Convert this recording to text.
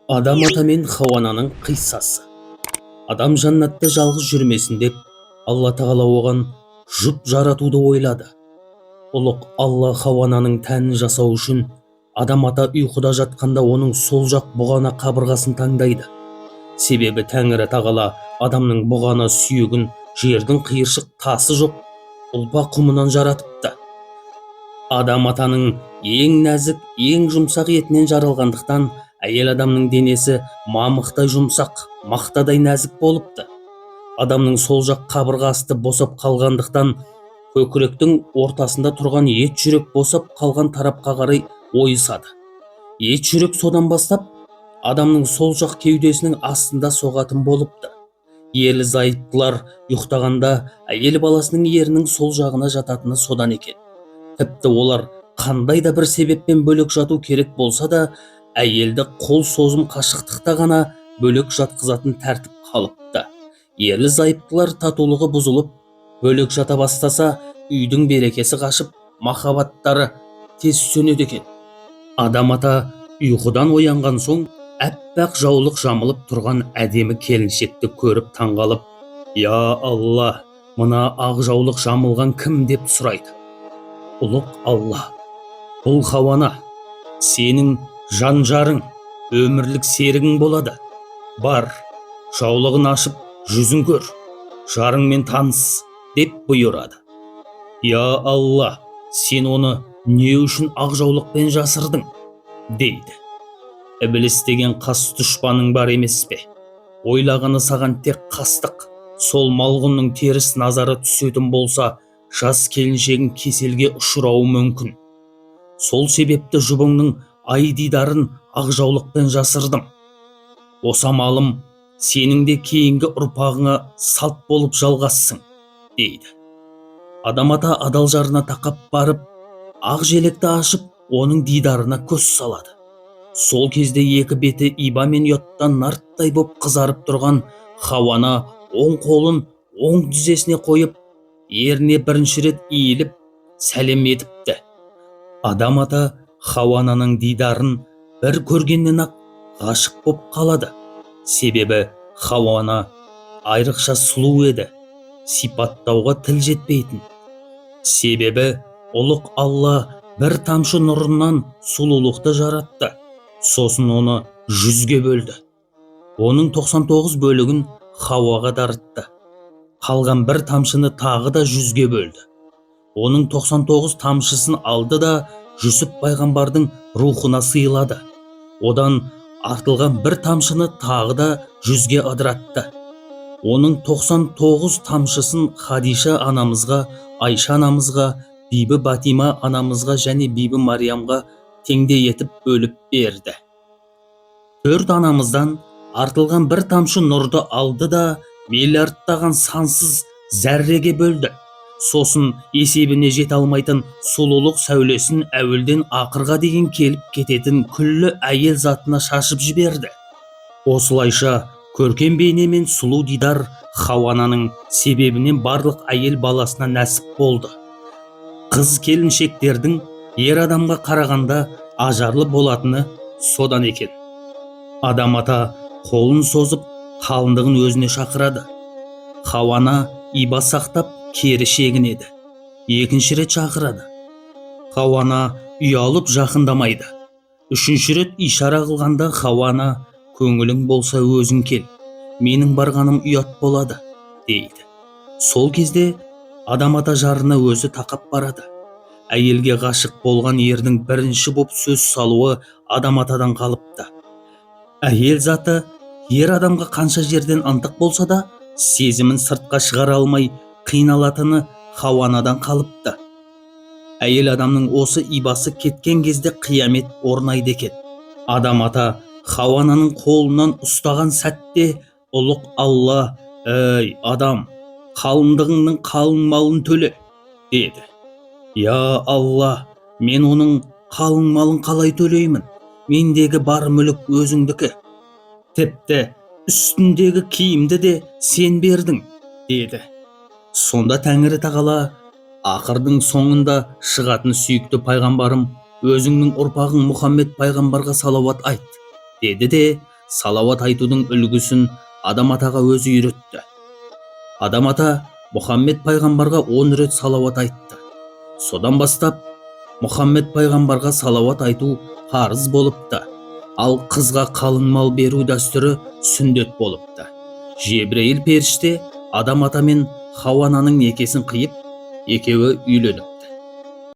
Адам ата мен Хауананың қиссасы. Адам жаннатта жалғыз жүрмесін деп, Алла тағала оған жұп жаратуды ойлады. Ұлық Алла Хауананың тәнін жасау үшін адам ата ұйқыда жатқанда оның сол жақ бұғана қабырғасын таңдайды. Себебі Тәңірі тағала адамның бұғана сүйегін жердің қиыршық тасы жоқ ұлпа құмынан жаратыпты. Адам атаның ең нәзік, ең жұмсақ етінен жаралғандықтан әйел адамның денесі мамықтай жұмсақ, мақтадай нәзік болыпты. Адамның сол жақ қабырғасы босап қалғандықтан көкіректің ортасында тұрған ет жүрек босап қалған тарапқа қарай ойысады. Ет жүрек содан бастап адамның сол жақ кеудесінің астында соғатын болыпты. Ерлі зайыптылар ұйықтағанда әйел баласының ерінің сол жағына жататыны содан екен. Тіпті олар қандай да бір себеппен бөлек жату керек болса да, әйелді қол созым қашықтықта ғана бөлек жатқызатын тәртіп қалыпты. Ерлі зайыптылар татулығы бұзылып, бөлек жата бастаса, үйдің берекесі қашып, махаббаттары тез сөнеді екен. Адам ата ұйқыдан оянған соң, әппақ жаулық жамылып тұрған әдемі келіншекті көріп таңғалып, «Я Алла, мына ақ жаулық жамылған кім?» деп сұрайды. Ұлық Алла, бұл Хауана, сенің жан-жарың, өмірлік серігің болады. Бар, жаулығын ашып, жүзін көр, жарыңмен таныс, деп бұйырады. «Я Алла, сен оны не үшін ақ жаулықпен жасырдың?» дейді. Ібліс деген қас дұшпаның бар емес пе? Ойлағаны саған тек қастық, сол малғұнның теріс назары түсетін болса, жас келіншегін кеселге ұшырауы мүмкін. Сол себепті жұбыңның ай дидарын ақ жаулықпен жасырдым. Осы амалым сенің де кейінгі ұрпағыңа салт болып жалғассың, дейді. Адам ата адал жарына тақап барып, ақ желекті ашып, оның дидарына көз салады. Сол кезде екі беті иба мен ұяттан нарттай боп қызарып тұрған Хауана оң қолын оң тізесіне қойып, еріне бірінші рет иіліп, сәлем етіпті. Адам ата Хауананың дидарын бір көргеннен-ақ ғашық боп қалады. Себебі Хауана айрықша сұлу еді, сипаттауға тіл жетпейтін. Себебі ұлық Алла бір тамшы нұрынан сұлулықты жаратты, сосын оны 100-ге бөлді. Оның 99 бөлігін Хауаға дарытты. Қалған бір тамшыны тағы да 100-ге бөлді. Оның 99 тамшысын алды да Жүсіп пайғамбардың рухына сыйлады. Одан артылған бір тамшыны тағы да 100-ге ыдыратты. Оның 99 тамшысын Хадиша анамызға, Айша анамызға, Бибі Батима анамызға және Бибі Мариямға теңдей етіп бөліп берді. 4 анамыздан артылған бір тамшы нұрды алды да миллиардтаған сансыз зәрреге бөлді. Сосын есебіне жете алмайтын сұлулық сәулесін әуелден ақырға дейін келіп кететін күллі әйел затына шашып жіберді. Осылайша көркем бейне мен сұлу дидар Хауананың себебінен барлық әйел баласына нәсіп болды. Қыз келіншектердің ер адамға қарағанда ажарлы болатыны содан екен. Адам ата қолын созып қалыңдығын өзіне шақырады. Хауана иба сақтап кері шегінеді. Екінші рет шақырады. Хауана ұялып жақындамайды. Үшінші рет ишара қылғанда Хауана, көңілің болса өзің кел, менің барғаным ұят болады, дейді. Сол кезде адам ата жарына өзі тақап барады. Әйелге ғашық болған ердің бірінші боп сөз салуы адам атадан қалыпты. Әйел заты ер адамға қанша жерден ынтық болса да, сезімін сыртқа шығара алмай қиналатыны Хауанадан қалыпты. Әйел адамның осы ибасы кеткен кезде қиямет орнайды екен. Адам ата Хауананың қолынан ұстаған сәтте ұлық Алла, «Ей адам, қалыңдығыңның қалың малын төле», деді. «Я Алла, мен оның қалың малын қалай төлеймін? Мендегі бар мүлік өзіңдікі. Тіпті үстіндегі киімді де сен бердің», деді. Сонда Тәңірі тағала, «Ақырдың соңында шығатын сүйікті пайғамбарым, өзіңнің ұрпағың Мұхаммед пайғамбарға салауат айт», деді де салауат айтудың үлгісін адам атаға өзі үйретті. Адам ата Мұхаммед пайғамбарға 10 рет салауат айтты. Содан бастап Мұхаммед пайғамбарға салауат айту парыз болыпты, ал қызға қалың мал беру дәстүрі сүндет болыпты. Жебірейіл періште адам ата мен Хауа ананың некесін қиып, екеуі үйленіп